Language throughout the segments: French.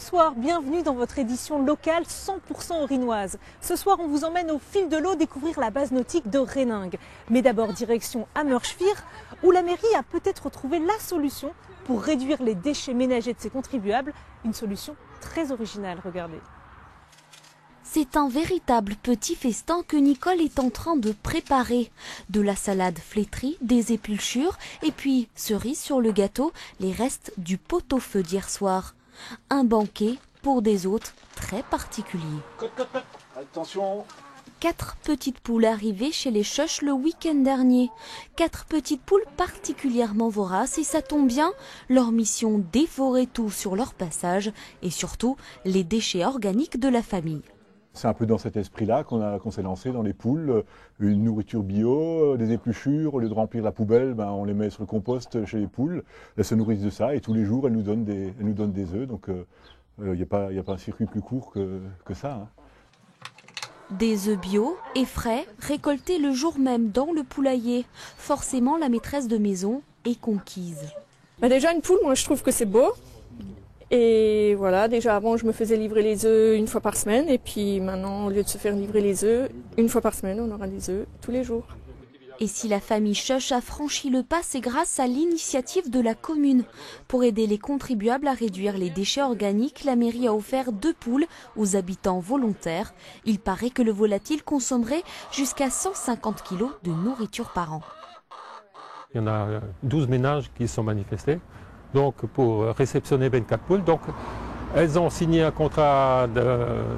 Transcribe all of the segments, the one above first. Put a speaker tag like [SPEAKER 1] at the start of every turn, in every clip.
[SPEAKER 1] Bonsoir, bienvenue dans votre édition locale 100% orinoise. Ce soir, on vous emmène au fil de l'eau découvrir la base nautique de Réningue. Mais d'abord, direction Hammerschwihr, où la mairie a peut-être trouvé la solution pour réduire les déchets ménagers de ses contribuables. Une solution très originale, regardez.
[SPEAKER 2] C'est un véritable petit festin que Nicole est en train de préparer. De la salade flétrie, des épulchures et puis, cerise sur le gâteau, les restes du pot-au-feu d'hier soir. Un banquet pour des hôtes très particuliers.
[SPEAKER 3] Attention.
[SPEAKER 2] 4 petites poules arrivées chez les Choches le week-end dernier. 4 petites poules particulièrement voraces et ça tombe bien, leur mission dévorer tout sur leur passage et surtout les déchets organiques de la famille.
[SPEAKER 3] C'est un peu dans cet esprit-là qu'on s'est lancé dans les poules, une nourriture bio, des épluchures, au lieu de remplir la poubelle, on les met sur le compost chez les poules, elles se nourrissent de ça et tous les jours elles nous donnent des œufs, donc il n'y a pas un circuit plus court que ça. Hein.
[SPEAKER 2] Des œufs bio et frais, récoltés le jour même dans le poulailler. Forcément, la maîtresse de maison est conquise.
[SPEAKER 4] Déjà une poule, moi je trouve que c'est beau. Et voilà, déjà avant je me faisais livrer les œufs une fois par semaine et puis maintenant au lieu de se faire livrer les œufs une fois par semaine, on aura des œufs tous les jours.
[SPEAKER 2] Et si la famille Choche a franchi le pas, c'est grâce à l'initiative de la commune. Pour aider les contribuables à réduire les déchets organiques, la mairie a offert 2 poules aux habitants volontaires. Il paraît que le volatile consommerait jusqu'à 150 kg de nourriture par an.
[SPEAKER 5] Il y en a 12 ménages qui sont manifestés. Donc pour réceptionner 24 poules. Donc elles ont signé un contrat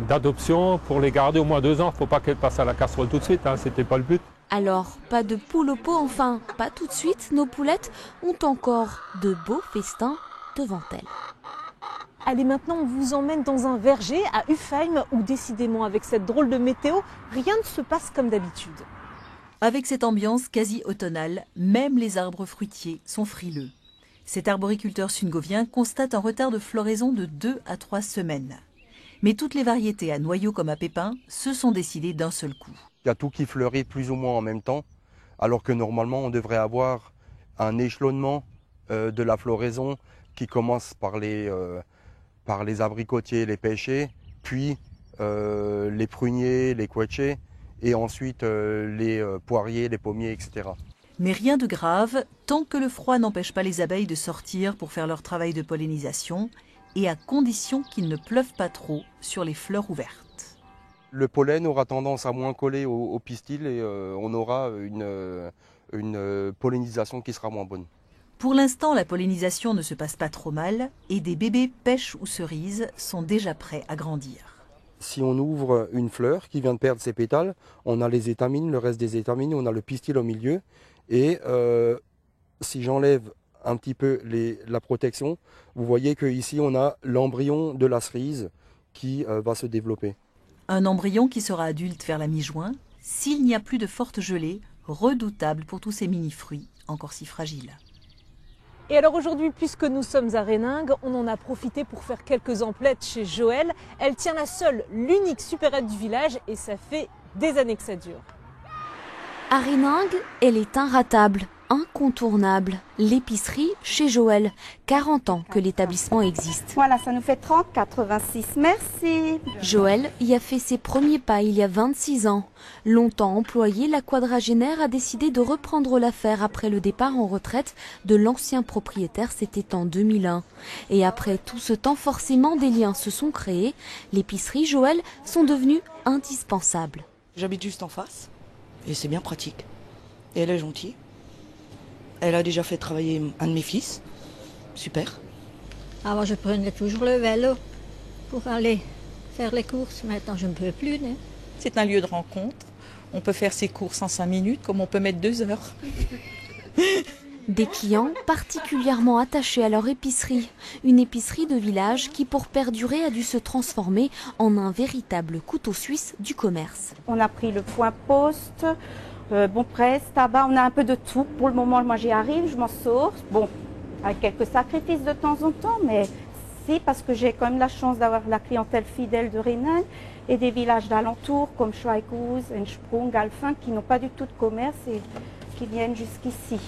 [SPEAKER 5] d'adoption pour les garder au moins 2 ans. Il ne faut pas qu'elles passent à la casserole tout de suite, hein, c'était pas le but.
[SPEAKER 2] Alors, pas de poule au pot, enfin, pas tout de suite. Nos poulettes ont encore de beaux festins devant elles.
[SPEAKER 1] Allez, maintenant on vous emmène dans un verger à Ufheim où décidément avec cette drôle de météo, rien ne se passe comme d'habitude.
[SPEAKER 6] Avec cette ambiance quasi automnale, même les arbres fruitiers sont frileux. Cet arboriculteur sungovien constate un retard de floraison de 2 à 3 semaines. Mais toutes les variétés à noyaux comme à pépins se sont décidées d'un seul coup.
[SPEAKER 7] Il y a tout qui fleurit plus ou moins en même temps, alors que normalement on devrait avoir un échelonnement de la floraison qui commence par les abricotiers, les pêchers, puis les pruniers, les couetchés, et ensuite les poiriers, les pommiers, etc.
[SPEAKER 6] Mais rien de grave, tant que le froid n'empêche pas les abeilles de sortir pour faire leur travail de pollinisation, et à condition qu'il ne pleuve pas trop sur les fleurs ouvertes.
[SPEAKER 7] Le pollen aura tendance à moins coller au pistil et on aura une pollinisation qui sera moins bonne.
[SPEAKER 6] Pour l'instant, la pollinisation ne se passe pas trop mal, et des bébés pêches ou cerises sont déjà prêts à grandir.
[SPEAKER 7] Si on ouvre une fleur qui vient de perdre ses pétales, on a les étamines, le reste des étamines, on a le pistil au milieu. Et si j'enlève un petit peu la protection, vous voyez qu'ici on a l'embryon de la cerise qui va se développer.
[SPEAKER 6] Un embryon qui sera adulte vers la mi-juin, s'il n'y a plus de forte gelée, redoutable pour tous ces mini-fruits encore si fragiles.
[SPEAKER 1] Et alors aujourd'hui, puisque nous sommes à Réningue, on en a profité pour faire quelques emplettes chez Joël. Elle tient la seule, l'unique supérette du village et ça fait des années que ça dure.
[SPEAKER 2] À Réningue, elle est inratable, incontournable. L'épicerie chez Joël. 40 ans que l'établissement existe.
[SPEAKER 8] Voilà, ça nous fait 30,86. Merci.
[SPEAKER 2] Joël y a fait ses premiers pas il y a 26 ans. Longtemps employée, la quadragénaire a décidé de reprendre l'affaire après le départ en retraite de l'ancien propriétaire, c'était en 2001. Et après tout ce temps, forcément, des liens se sont créés. L'épicerie Joël sont devenus indispensables.
[SPEAKER 9] J'habite juste en face. Et c'est bien pratique. Et elle est gentille. Elle a déjà fait travailler un de mes fils. Super.
[SPEAKER 10] Avant, je prenais toujours le vélo pour aller faire les courses. Maintenant, je ne peux plus. Hein.
[SPEAKER 11] C'est un lieu de rencontre. On peut faire ses courses en 5 minutes comme on peut mettre 2 heures.
[SPEAKER 2] Des clients particulièrement attachés à leur épicerie. Une épicerie de village qui, pour perdurer, a dû se transformer en un véritable couteau suisse du commerce.
[SPEAKER 8] On a pris le point poste, bon presse, tabac, on a un peu de tout. Pour le moment, moi j'y arrive, je m'en sors. Bon, avec quelques sacrifices de temps en temps, mais si, parce que j'ai quand même la chance d'avoir la clientèle fidèle de Réningue et des villages d'alentour comme Schweighouse, Entsprung, Galfin, qui n'ont pas du tout de commerce et qui viennent jusqu'ici.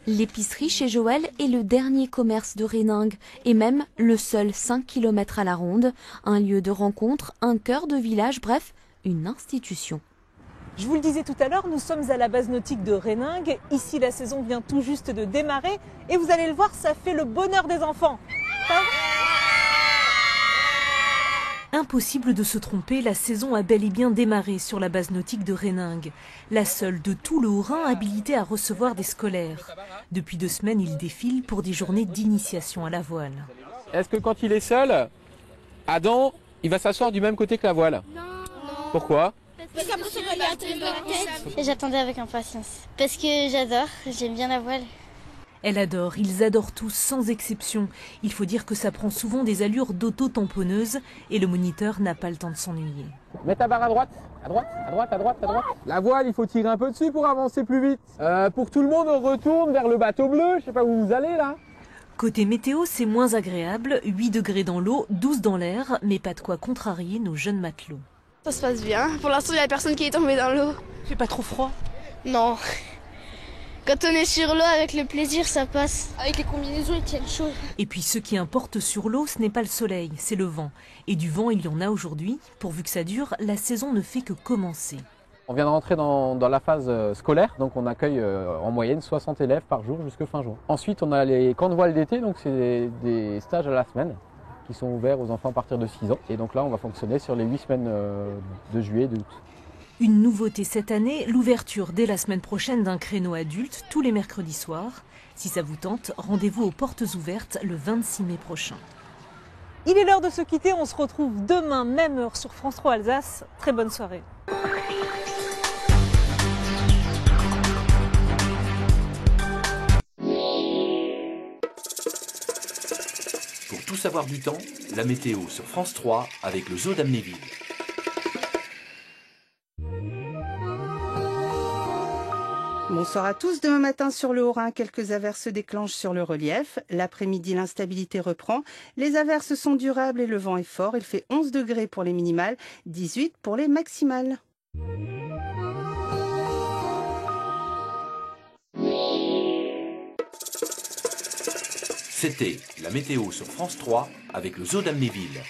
[SPEAKER 2] L'épicerie chez Joël est le dernier commerce de Réningue et même le seul 5 km à la ronde. Un lieu de rencontre, un cœur de village, bref, une institution.
[SPEAKER 1] Je vous le disais tout à l'heure, nous sommes à la base nautique de Réningue. Ici, la saison vient tout juste de démarrer et vous allez le voir, ça fait le bonheur des enfants. Impossible de se tromper, la saison a bel et bien démarré sur la base nautique de Réningue. La seule de tout le Haut-Rhin habilitée à recevoir des scolaires. Depuis 2 semaines, il défile pour des journées d'initiation à la voile.
[SPEAKER 12] Est-ce que quand il est seul, Adam, il va s'asseoir du même côté que la voile? Non. Pourquoi?
[SPEAKER 13] J'attendais avec impatience. Parce que j'aime bien la voile.
[SPEAKER 1] Elle adore, ils adorent tous sans exception. Il faut dire que ça prend souvent des allures d'auto-tamponneuse et le moniteur n'a pas le temps de s'ennuyer.
[SPEAKER 12] Mets ta barre à droite, à droite, à droite, à droite, à droite. La voile, il faut tirer un peu dessus pour avancer plus vite. Pour tout le monde, on retourne vers le bateau bleu. Je sais pas où vous allez là.
[SPEAKER 1] Côté météo, c'est moins agréable. 8 degrés dans l'eau, 12 dans l'air, mais pas de quoi contrarier nos jeunes matelots.
[SPEAKER 14] Ça se passe bien. Pour l'instant, il n'y a personne qui est tombé dans l'eau.
[SPEAKER 1] C'est pas trop froid?
[SPEAKER 14] Non. Quand on est sur l'eau, avec le plaisir, ça passe. Avec les combinaisons, ils tiennent chaud.
[SPEAKER 1] Et puis ce qui importe sur l'eau, ce n'est pas le soleil, c'est le vent. Et du vent, il y en a aujourd'hui. Pourvu que ça dure, la saison ne fait que commencer.
[SPEAKER 12] On vient de rentrer dans la phase scolaire, donc on accueille en moyenne 60 élèves par jour jusqu'à fin juin. Ensuite, on a les camps de voile d'été, donc c'est des stages à la semaine qui sont ouverts aux enfants à partir de 6 ans. Et donc là, on va fonctionner sur les 8 semaines de juillet et d'août.
[SPEAKER 1] Une nouveauté cette année, l'ouverture dès la semaine prochaine d'un créneau adulte tous les mercredis soirs. Si ça vous tente, rendez-vous aux portes ouvertes le 26 mai prochain. Il est l'heure de se quitter, on se retrouve demain, même heure sur France 3 Alsace. Très bonne soirée.
[SPEAKER 15] Pour tout savoir du temps, la météo sur France 3 avec le zoo d'Amnéville.
[SPEAKER 16] Bonsoir à tous. Demain matin sur le Haut-Rhin, quelques averses se déclenchent sur le relief. L'après-midi, l'instabilité reprend. Les averses sont durables et le vent est fort. Il fait 11 degrés pour les minimales, 18 pour les maximales.
[SPEAKER 15] C'était la météo sur France 3 avec le zoo d'Amnéville.